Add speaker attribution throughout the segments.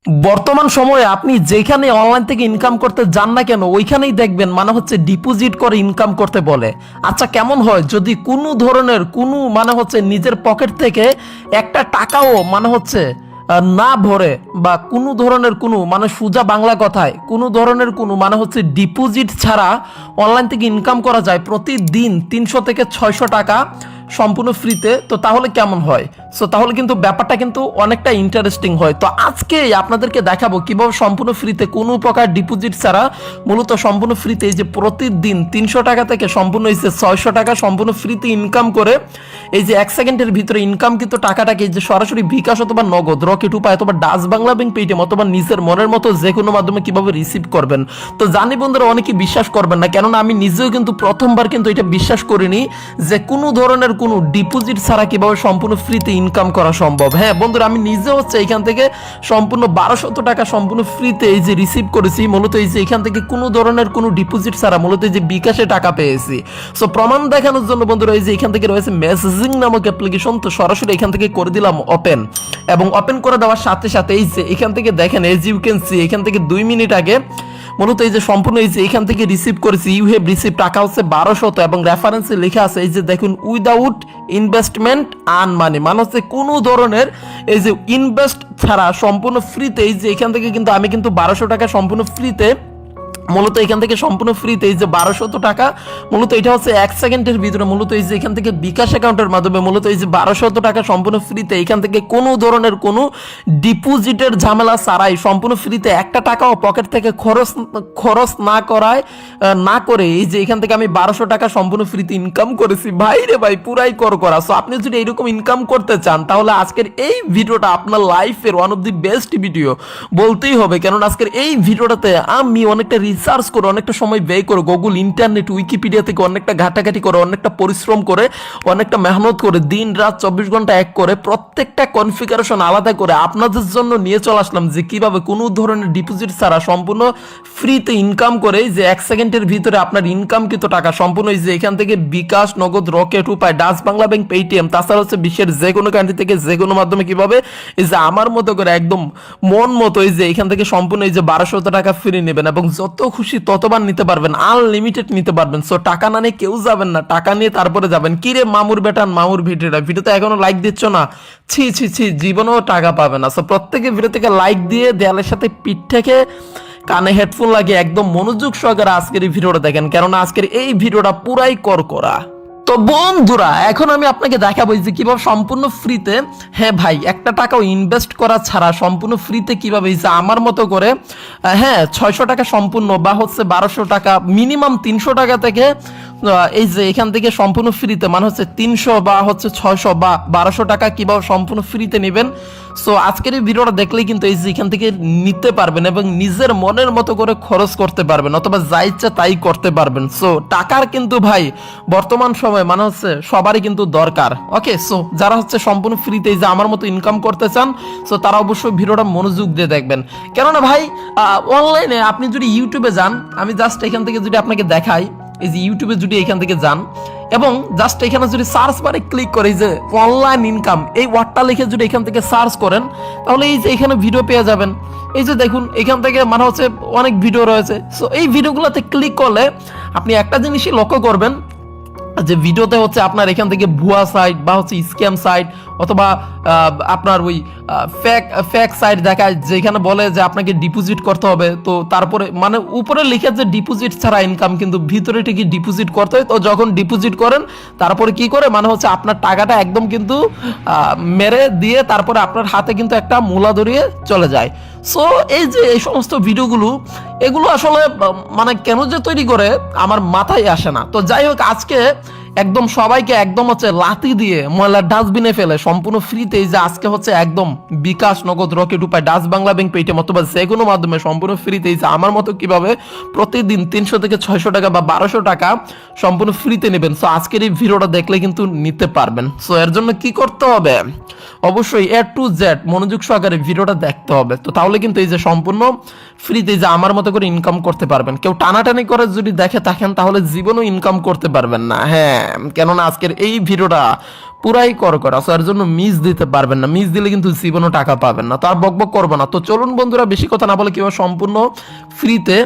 Speaker 1: বর্তমান সময়ে আপনি যেখানে অনলাইন থেকে ইনকাম করতে যান না কেন ওইখানেই দেখবেন মানে হচ্ছে ডিপোজিট করে ইনকাম করতে বলে। আচ্ছা কেমন হয় যদি কোনো ধরনের কোনো মানে হচ্ছে নিজের পকেট থেকে একটা টাকাও মানে হচ্ছে না ভরে বা কোনো ধরনের কোনো মানে সোজা বাংলা কথায় কোনো ধরনের কোনো মানে হচ্ছে ডিপোজিট ছাড়া অনলাইন থেকে ইনকাম করা যায় প্রতিদিন 300 থেকে 600 টাকা সম্পূর্ণ ফ্রিতে, তো তাহলে কেমন হয়? সো তাহলে কিন্তু ব্যাপারটা কিন্তু অনেকটা ইন্টারেস্টিং হয়। তো আজকে আপনাদেরকে দেখাবো কিভাবে সম্পূর্ণ ফ্রিতে কোনো প্রকার ডিপোজিট ছাড়া মূলত সম্পূর্ণ ফ্রিতে এই যে প্রতিদিন 300 টাকা থেকে সম্পূর্ণ এই যে 600 টাকা সম্পূর্ণ ফ্রিতে ইনকাম করে এই যে 1 সেকেন্ডের ভিতরে ইনকাম কিন্তু টাকাটাকে এই যে সরাসরি বিকাশ অথবা নগদ রকেট উপায় অথবা ডাচ বাংলা ব্যাংক পেটিএম অথবা নিজের মনের মতো যে কোনো মাধ্যমে কিভাবে রিসিভ করবেন। তো জানি বন্ধুরা অনেকে বিশ্বাস করবেন না, কেননা আমি নিজেও কিন্তু প্রথমবার কিন্তু এটা বিশ্বাস করিনি যে কোনো ধরনের কোনো ডিপোজিট ছাড়া কিভাবে সম্পূর্ণ ফ্রিতে ইনকাম করা সম্ভব। হ্যাঁ বন্ধুরা, আমি নিজে হচ্ছে এখান থেকে সম্পূর্ণ 1200 টাকা সম্পূর্ণ ফ্রিতে এই যে রিসিভ করেছি, মূলত এই যে এখান থেকে কোনো ধরনের কোনো ডিপোজিট ছাড়া মূলত এই যে বিকাশে টাকা পেয়েছি। সো প্রমাণ দেখানোর জন্য বন্ধুরা এই যে এখান থেকে রয়েছে মেসেজিং নামক অ্যাপ্লিকেশন, তো সরাসরি এখান থেকে করে দিলাম ওপেন, এবং ওপেন করে দেওয়ার সাথে সাথে এই যে এখান থেকে দেখেন এজ ইউ ক্যান সি এখান থেকে 2 মিনিট আগে মূলত এই যে সম্পূর্ণ এই যে এখান থেকে রিসিভ করেছি ইউ হ্যাভ রিসিভ টাকা হচ্ছে 1200 এবং রেফারেন্সে লেখা আছে এই যে দেখুন উইদাউট ইনভেস্টমেন্ট আর্ন মানি, মানে হচ্ছে কোনো ধরনের এই যে ইনভেস্ট ছাড়া সম্পূর্ণ ফ্রিতে এই যে এখান থেকে কিন্তু আমি কিন্তু 1200 টাকা সম্পূর্ণ ফ্রিতে মূলত এখান থেকে সম্পূর্ণ ফ্রিতে এই যে 1200 টাকা মূলত এটা হচ্ছে 1 সেকেন্ডের ভিতরে মূলত এই যে এখান থেকে বিকাশ অ্যাকাউন্টের মাধ্যমে মূলত এই যে 1200 টাকা সম্পূর্ণ ফ্রিতে এখান থেকে কোনো ধরনের কোনো ডিপোজিটের ঝামেলা ছাড়াই সম্পূর্ণ ফ্রিতে একটা টাকাও পকেট থেকে খরচ না করে এই যে এখান থেকে আমি 1200 টাকা সম্পূর্ণ ফ্রিতে ইনকাম করেছি। ভাই রে ভাই পুরাই করা। সো আপনি যদি এইরকম ইনকাম করতে চান তাহলে আজকের এই ভিডিওটা আপনার লাইফের one of the best video বলতেই হবে, কারণ আজকের এই ভিডিওটাতে আমি অনেকটা রিসার্চ করে অনেকটা সময় ব্যয় করে গুগল ইন্টারনেট উইকিপিডিয়া থেকে অনেকটা ঘাটাঘাটি করে অনেকটা পরিশ্রম করে অনেকটা মেহনত করে দিন রাত 24 ঘন্টা এক করে প্রত্যেকটা কনফিগারেশন আলাদা করে আপনাদের জন্য নিয়ে চলে আসলাম যে কিভাবে কোনো ধরনের ডিপোজিট ছাড়া সম্পূর্ণ ফ্রিতে ইনকাম করে যে 1 সেকেন্ডের ভিতরে আপনার ইনকামকৃত টাকা সম্পূর্ণ এই যে এখান থেকে বিকাশ নগদ রকেট উপায় ডাচ বাংলা ব্যাংক পেটিএম তাছাড়া হচ্ছে বিশ্বের যে কোনো কান্ট্রি থেকে যে কোনো মাধ্যমে কিভাবে এই যে আমার মতো করে একদম মন মতো এই যে এখান থেকে সম্পূর্ণ এই যে 1200 টাকা ফ্রি নেবেন এবং যত খুশি ততবার নিতে পারবেন, আনলিমিটেড নিতে পারবেন। সো টাকা না নিয়ে কেউ যাবেন না, টাকা নিয়ে তারপরে যাবেন। কি রে মামুর বেটান মামুর ভিডিওতে এখনো লাইক দিচ্ছ না, ছি জীবনেও টাকা পাবে না। সো প্রত্যেকে ভিডিও থেকে লাইক দিয়ে দেয়ালের সাথে পিঠ থেকে কানে হেডফোন লাগিয়ে একদম মনোযোগ সহকারে আজকের এই ভিডিওটা দেখেন, কেননা আজকের এই ভিডিওটা পুরাই করা। তো বন্ধুরা এখন আমি আপনাকে দেখাবো যে কিভাবে সম্পূর্ণ ফ্রিতে, হ্যাঁ ভাই একটা টাকাও ইনভেস্ট করা ছাড়া সম্পূর্ণ ফ্রিতে কিভাবে এই যে আমার মতো করে 600 টাকা সম্পূর্ণ বা হচ্ছে 1200 টাকা মিনিমাম 300 টাকা থেকে এই যে এখান থেকে সম্পূর্ণ ফ্রিতে মানে হচ্ছে 300 বা হচ্ছে 600 বা 1200 টাকা কিভাবে সম্পূর্ণ ফ্রিতে নেবেন। সো আজকের এই ভিডিওটা দেখলেই কিন্তু এই যে এখান থেকে নিতে পারবেন এবং নিজের মনের মতো করে খরচ করতে পারবেন অথবা যা ইচ্ছা তাই করতে পারবেন। সো টাকার কিন্তু ভাই বর্তমান সময় মানে হচ্ছে সবারই কিন্তু দরকার। ওকে, সো যারা হচ্ছে সম্পূর্ণ ফ্রিতে যে আমার মতো ইনকাম করতে চান সো তারা অবশ্যই ভিডিওটা মনোযোগ দিয়ে দেখবেন, কেননা ভাই অনলাইনে আপনি যদি ইউটিউবে যান, আমি জাস্ট এখান থেকে যদি আপনাকে দেখাই এই যে ইউটিউবে যদি এখান থেকে যান এবং জাস্ট এখানে যদি সার্চ বারে ক্লিক করে যে অনলাইন ইনকাম এই ওয়ার্ডটা লিখে যদি এখান থেকে সার্চ করেন তাহলে এই যে এখানে ভিডিও পেয়ে যাবেন। এই যে দেখুন এখান থেকে মানে হচ্ছে অনেক ভিডিও রয়েছে। সো এই ভিডিওগুলোতে ক্লিক করলে আপনি একটা জিনিসই লক্ষ্য করবেন যে ভিডিওতে হচ্ছে আপনার এখান থেকে ভুয়া সাইট বা হচ্ছে স্ক্যাম সাইট অথবা আপনার ওই ফেক সাইট দেখায় যেখানে বলে যে আপনাকে ডিপোজিট করতে হবে, তো তারপরে মানে উপরে লিখে যে ডিপোজিট ছাড়া ইনকাম কিন্তু ভিতরে ঠিকই ডিপোজিট করতে হয়। তো যখন ডিপোজিট করেন তারপরে কি করে মানে হচ্ছে আপনার টাকাটা একদম কিন্তু মেরে দিয়ে তারপরে আপনার হাতে কিন্তু একটা মূলা ধরিয়ে চলে যায়। সো এই যে এই সমস্ত ভিডিওগুলো এগুলো আসলে মানে কেন যে তৈরি করে আমার মাথায় আসে না। তো যাই হোক আজকে একদম সবাইকে একদম হচ্ছে লাথি দিয়ে ময়লার ডাস্টবিনে ফেলে সম্পূর্ণ ফ্রিতে যে আজকে হচ্ছে একদম বিকাশ নগদ রকেট উপায় ডাচ বাংলা ব্যাংক পেটিএম অথবা যে কোনো মাধ্যমে সম্পূর্ণ ফ্রিতে যে আমার মতো কিভাবে প্রতিদিন 300 থেকে 600 টাকা বা 1200 টাকা সম্পূর্ণ ফ্রিতে নেবেন। সো আজকের এই ভিডিওটা দেখলে কিন্তু নিতে পারবেন। সো এর জন্য কি করতে হবে, অবশ্যই A to Z মনোযোগ সহকারে ভিডিওটা দেখতে হবে। তো তাহলে কিন্তু এই যে সম্পূর্ণ ফ্রিতে যে আমার মতো করে ইনকাম করতে পারবেন। কেউ টানাটানি করে যদি দেখে থাকেন তাহলে জীবনও ইনকাম করতে পারবেন না। হ্যাঁ। কেননা আজকের এই ভিডিওটা পুরাই করকরা, সো এর জন্য মিস দিতে পারবেন না, মিস দিলে কিন্তু জীবনও টাকা পাবেন না। তো আর বকবক করবো না, তো চলুন বন্ধুরা বেশি কথা না বলে কিভাবে সম্পূর্ণ ফ্রিতে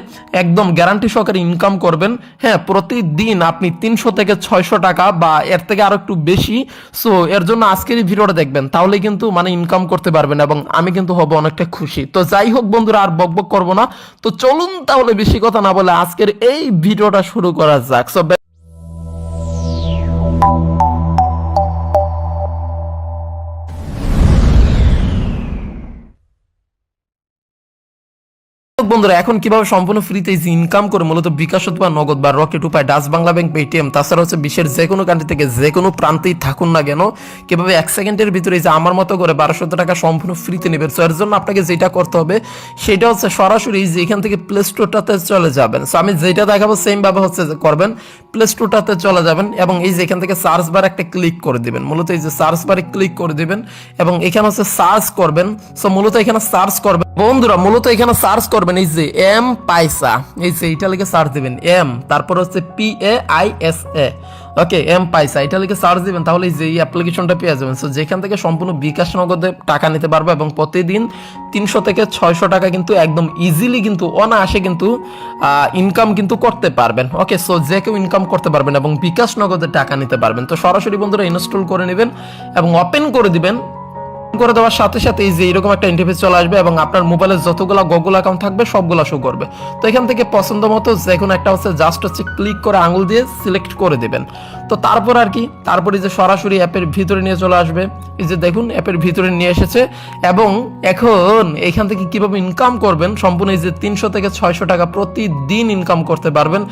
Speaker 1: একদম গ্যারান্টি সহকারে ইনকাম করবেন। হ্যাঁ, প্রতিদিন আপনি 300 থেকে 600 টাকা বা এর থেকে আরো একটু বেশি, সো এর জন্য আজকের এই ভিডিওটা দেখবেন, তাহলে কিন্তু মানে ইনকাম করতে পারবেন এবং আমি কিন্তু হব অনেকটা খুশি। তো যাই হোক বন্ধুরা, আর বকবক করবো না, তো চলুন তাহলে বেশি কথা না বলে আজকের এই ভিডিওটা শুরু করা যাক। সো বন্ধুরা, এখন কিভাবে সম্পূর্ণ ফ্রিতে ইনকাম করে মূলত বিকাশ অথবা নগদ বা রকেট উপায়, ডাচ বাংলা ব্যাংক, পেটিএম, তাছাড়া হচ্ছে বিশ্বের যে কোনো কান্ট্রি থেকে যে কোনো প্রান্তেই থাকুন না কেন কিভাবে 1 সেকেন্ডের ভিতরে যে আমার মতো করে 1200 টাকা সম্পূর্ণ ফ্রিতে নেবেন। সো এর জন্য আপনাকে যেটা করতে হবে সেটা হচ্ছে সরাসরি যে এখান থেকে প্লে স্টোরটাতে চলে যাবেন। সো আমি যেটা দেখাবো সেম ভাবে হচ্ছে করবেন, প্লে স্টোরটাতে চলে যাবেন এবং এই যে এখান থেকে সার্চ বার একটা ক্লিক করে দিবেন। মূলত এই যে সার্চ বারে ক্লিক করে দিবেন এবং এখানে হচ্ছে সার্চ করবেন। সো মূলত এখানে সার্চ করবেন বন্ধুরা, মূলত এখানে সার্চ করবেন এই যে এম পাইসা, এই যে এটা লিখে সার্চ দিবেন এম, তারপর হচ্ছে PAISA, ওকে এম পাইসা এটা লিখে সার্চ দিবেন, তাহলে এই যে এই অ্যাপ্লিকেশনটা পেয়ে যাবেন। সো যেখান থেকে সম্পূর্ণ বিকাশ নগদে টাকা নিতে পারবে এবং প্রতিদিন 300 থেকে 600 টাকা কিন্তু একদম ইজিলি কিন্তু অনায়াসে কিন্তু ইনকাম কিন্তু করতে পারবেন। ওকে, সো যে কেউ ইনকাম করতে পারবেন এবং বিকাশ নগদে টাকা নিতে পারবেন। তো সরাসরি বন্ধুরা ইনস্টল করে নেবেন এবং ওপেন করে দিবেন। করে দেওয়ার সাথে সাথে এই যে এরকম একটা ইন্টারফেস চলে আসবে এবং আপনার মোবাইলে যতগুলো গুগল অ্যাকাউন্ট থাকবে সবগুলো শো করবে। তো এখান থেকে পছন্দ মতো যে কোনো একটা হচ্ছে জাস্ট হচ্ছে ক্লিক করে আঙুল দিয়ে সিলেক্ট করে দেবেন। তো তারপর আর কি, তারপরে যে সরাসরি অ্যাপের ভিতরে নিয়ে চলে আসবে, এই যে দেখুন অ্যাপের ভিতরে নিয়ে এসেছে এবং এখন এখান থেকে কিভাবে ইনকাম করবেন সম্পূর্ণ এই যে 300 থেকে 600 টাকা প্রতিদিন ইনকাম করতে পারবেন,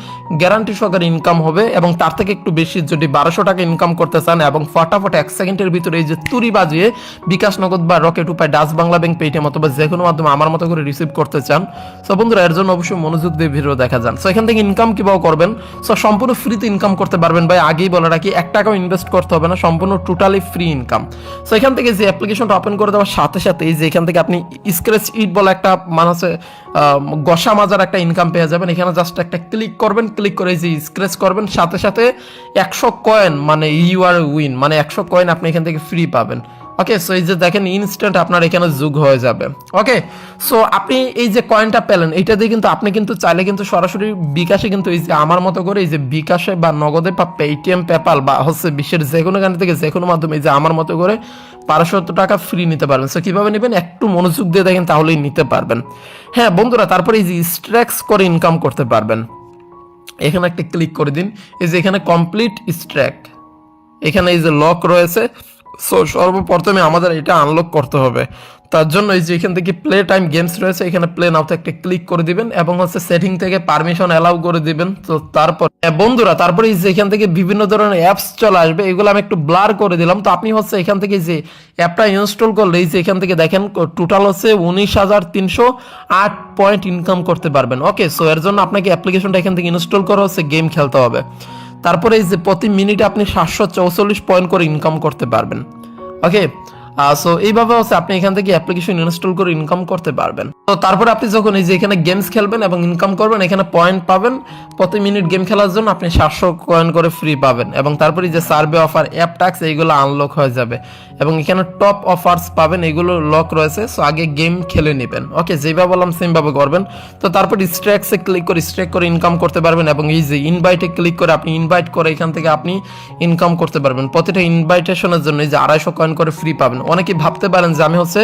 Speaker 1: গ্যারান্টি সহকারে ইনকাম হবে এবং তার থেকে একটু বেশি যদি 1200 টাকা ইনকাম করতে চান এবং ফটাফট 1 সেকেন্ডের ভিতরে এই যে তুড়ি বাজিয়ে বিকাশ নগদ বা রকেট উপায়, ডাচ বাংলা ব্যাংক, পেটিএম অথবা যে কোনো মাধ্যমে আমার মতো করে রিসিভ করতে চান। সো বন্ধুরা এর জন্য অবশ্যই মনোযোগ দিয়ে ভিডিও দেখা যান। সো এখান থেকে ইনকাম কিভাবে করবেন, সো সম্পূর্ণ ফ্রিতে ইনকাম করতে পারবেন ভাই, আগেই বলে রাখি 1 টাকাও ইনভেস্ট করতে হবে না, সম্পূর্ণ টোটালি ফ্রি ইনকাম। সো এখান থেকে যে অ্যাপ্লিকেশনটা ওপেন করে দেওয়ার সাথে সাথে এই যে এখান থেকে আপনি স্ক্র্যাচ ইট বলে একটা মানে গসা মাজার একটা ইনকাম পেয়ে যাবেন। এখানে জাস্ট একটা ক্লিক করবেন, ক্লিক করে এই যে স্ক্র্যাচ করবেন, সাথে সাথে 100 কয়েন মানে ইউ আর উইন, মানে 100 কয়েন আপনি এখান থেকে ফ্রি পাবেন। ওকে, সো এই যে দেখেন ইনস্ট্যান্ট আপনার এখানে যোগ হয়ে যাবে। ওকে, সো আপনি এই যে কয়েনটা পেলেন এইটা দিয়ে কিন্তু আপনি কিন্তু চাইলে কিন্তু সরাসরি বিকাশে কিন্তু এই যে আমার মতো করে এই যে বিকাশে বা নগদে বা পেটিএম, পেপাল বা হচ্ছে বিশ্বের যে কোনো কান্ট্রি থেকে যে কোনো মাধ্যমে এই যে আমার মতো করে 1200 টাকা ফ্রি নিতে পারবেন। সো কিভাবে নেবেন একটু মনোযোগ দিয়ে দেখেন, তাহলেই নিতে পারবেন। হ্যাঁ বন্ধুরা, তারপরে এই যে স্ট্র্যাক্স করে ইনকাম করতে পারবেন। এখানে একটা ক্লিক করে দিন, এই যে এখানে কমপ্লিট স্ট্র্যাক, এখানে এই যে লক রয়েছে। সো সর্বপ্রথমে আমাদের এটা আনলক করতে হবে, তার জন্য এই যে এখান থেকে প্লে টাইম গেমস রয়েছে, এখানে প্লে নাওতে একটা ক্লিক করে দিবেন এবং হচ্ছে সেটিং থেকে পারমিশন অ্যালাউ করে দিবেন। তো তারপর বন্ধুরা তারপরে এই যে এখান থেকে বিভিন্ন ধরনের অ্যাপস চলে আসবে, এগুলো আমি একটু ব্লার করে দিলাম। তো আপনি হচ্ছে এখান থেকে যে অ্যাপটা ইনস্টল করলে এই যে এখান থেকে দেখেন টোটাল হচ্ছে 19,308 পয়েন্ট ইনকাম করতে পারবেন। ওকে, সো এর জন্য আপনাকে অ্যাপ্লিকেশনটা এখান থেকে ইনস্টল করে হচ্ছে গেম খেলতে হবে। তারপরে এই যে প্রতি মিনিটে আপনি 744 পয়েন্ট করে ইনকাম করতে পারবেন। ওকে, সো এইভাবে হচ্ছে আপনি এখান থেকে অ্যাপ্লিকেশন ইনস্টল করে ইনকাম করতে পারবেন। তো তারপরে আপনি যখন এই যে এখানে গেমস খেলবেন এবং ইনকাম করবেন, এখানে পয়েন্ট পাবেন, প্রতি মিনিট গেম খেলার জন্য আপনি 700 কয়েন করে ফ্রি পাবেন এবং তারপরে যে সার্ভে অফার, অ্যাপ ট্যাক্স এইগুলো আনলক হয়ে যাবে এবং এখানে টপ অফার্স পাবেন, এগুলো লক রয়েছে। সো আগে গেম খেলে নেবেন। ওকে, যেভাবে বললাম সেমভাবে করবেন। তো তারপর স্ট্র্যাক্সে ক্লিক করে স্ট্র্যাক করে ইনকাম করতে পারবেন এবং এই যে ইনভাইটে ক্লিক করে আপনি ইনভাইট করে এখান থেকে আপনি ইনকাম করতে পারবেন। প্রতিটা ইনভাইটেশনের জন্য এই যে 250 কয়েন করে ফ্রি পাবেন। অনেকে ভাবতে পারেন যে আমি হচ্ছে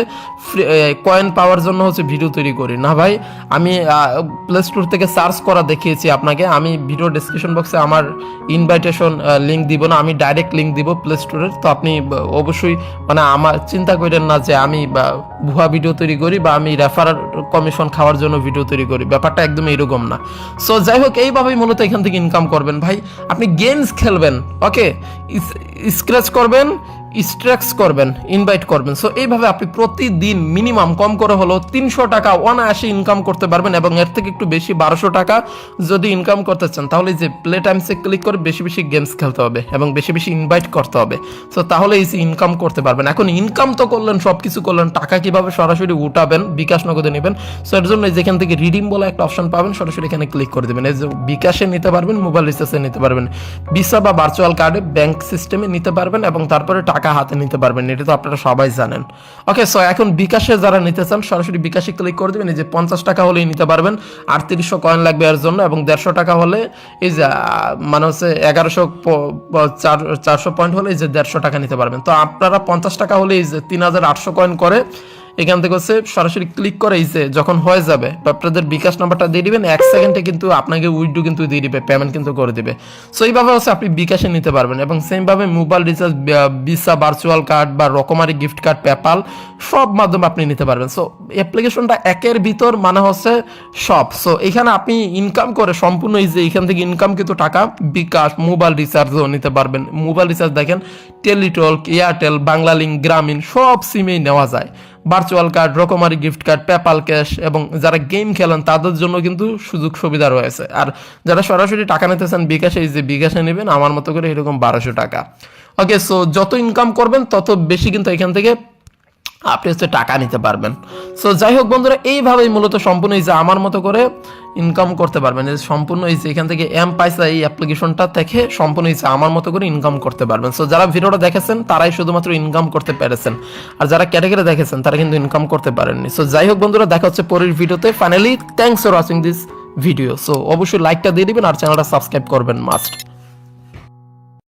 Speaker 1: কয়েন পাওয়ার জন্য হচ্ছে ভিডিও তৈরি করি না ভাই, আমি প্লে স্টোর থেকে সার্চ করা দেখিয়েছি আপনাকে। আমি ভিডিও ডেসক্রিপশন বক্সে আমার ইনভাইটেশন লিঙ্ক দিব না, আমি ডাইরেক্ট লিঙ্ক দিব প্লে স্টোরের। তো আপনি অবশ্যই মানে আমার চিন্তা করেন না যে আমি ভুয়া ভিডিও তৈরি করি বা আমি রেফার কমিশন খাওয়ার জন্য ভিডিও তৈরি করি, ব্যাপারটা একদম এরকম না। সো যাই হোক, এইভাবেই মূলত এখান থেকে ইনকাম করবেন ভাই। আপনি গেমস খেলবেন, ওকে, স্ক্র্যাচ করবেন, স্ট্রেক্স করবেন, ইনভাইট করবেন। সো এইভাবে আপনি প্রতিদিন মিনিমাম কম করে হলো 300 টাকা অনায়াসে ইনকাম করতে পারবেন, এবং এর থেকে একটু বেশি 1200 টাকা যদি ইনকাম করতে চান তাহলে যে প্লে টাইমসে ক্লিক করে বেশি বেশি গেমস খেলতে হবে এবং বেশি বেশি ইনভাইট করতে হবে। সো তাহলে এই যে ইনকাম করতে পারবেন। এখন ইনকাম তো করলেন, সব কিছু করলেন, টাকা কিভাবে সরাসরি উঠাবেন, বিকাশ নগদে নেবেন। সো এর জন্য যেখান থেকে রিডিম বলে একটা অপশন পাবেন, সরাসরি এখানে ক্লিক করে দেবেন। এই যে বিকাশে নিতে পারবেন, মোবাইল রিচার্জে নিতে পারবেন, ভিসা বা ভার্চুয়াল কার্ডে ব্যাংক সিস্টেমে নিতে পারবেন, এবং তারপরে টাকা হাতে নিতে পারবেন। এটা তো আপনারা সবাই জানেন। ওকে, সো এখন বিকাশে যারা নিতে চান সরাসরি বিকাশে ক্লিক করে দেবেন। এই যে 50 টাকা হলেই নিতে পারবেন, 3800 কয়েন লাগবে এর জন্য, এবং 150 টাকা হলে এই যে মানে হচ্ছে 400 পয়েন্ট হলে এই যে 150 টাকা নিতে পারবেন। তো আপনারা 50 টাকা হলে এই যে 3800 কয়েন করে এখান থেকে হচ্ছে সরাসরি ক্লিক করে এই যে যখন হয়ে যাবে আপনাদের বিকাশ নাম্বারটা দিয়ে দিবেন, 1 সেকেন্ডে কিন্তু আপনাকে উইথড্র কিন্তু দিয়ে দিবে, পেমেন্ট কিন্তু করে দিবে। সো এইভাবে হচ্ছে আপনি বিকাশে নিতে পারবেন, এবং সেমভাবে mobile recharge, visa, virtual card বা রকমারি গিফট কার্ড, পেপাল সব মাধ্যমে আপনি নিতে পারবেন। সো অ্যাপ্লিকেশনটা একের ভিতর মানে হচ্ছে সব। সো এখানে আপনি ইনকাম করে সম্পূর্ণ এই যে এখান থেকে ইনকাম কিন্তু টাকা বিকাশ, মোবাইল রিচার্জও নিতে পারবেন। মোবাইল রিচার্জ দেখেন টেলিটক, এয়ারটেল, বাংলালিংক, গ্রামীণ সব সিমেই নেওয়া যায়। ভার্চুয়াল কার্ড, রকমারি গিফট কার্ড, পেপাল ক্যাশ, এবং যারা গেম খেলেন তাদের জন্য কিন্তু সুযোগ সুবিধা রয়েছে। আর যারা সরাসরি টাকা নিতে চান বিকাশে, এই যে বিকাশে নেবেন আমার মতো করে এরকম 1200 টাকা। ওকে, সো যত ইনকাম করবেন তত বেশি কিন্তু এখান থেকে আপনি হচ্ছে টাকা নিতে পারবেন। সো যাই হোক বন্ধুরা, এইভাবেই মূলত সম্পূর্ণ এই যে আমার মতো করে ইনকাম করতে পারবেন। এই সম্পূর্ণ এই যে এখান থেকে পয়সা এই অ্যাপ্লিকেশনটা থেকে সম্পূর্ণ এই যে আমার মতো করে ইনকাম করতে পারবেন। সো যারা ভিডিওটা দেখেছেন তারাই শুধুমাত্র ইনকাম করতে পেরেছেন, আর যারা ক্যাটাগরি দেখেছেন তারা কিন্তু ইনকাম করতে পারেননি। সো যাই হোক বন্ধুরা, দেখা হচ্ছে পরের ভিডিওতে। Finally thanks for watching this video. So অবশ্যই লাইকটা দিয়ে দিবেন আর চ্যানেলটা সাবস্ক্রাইব করবেন মাস্ট।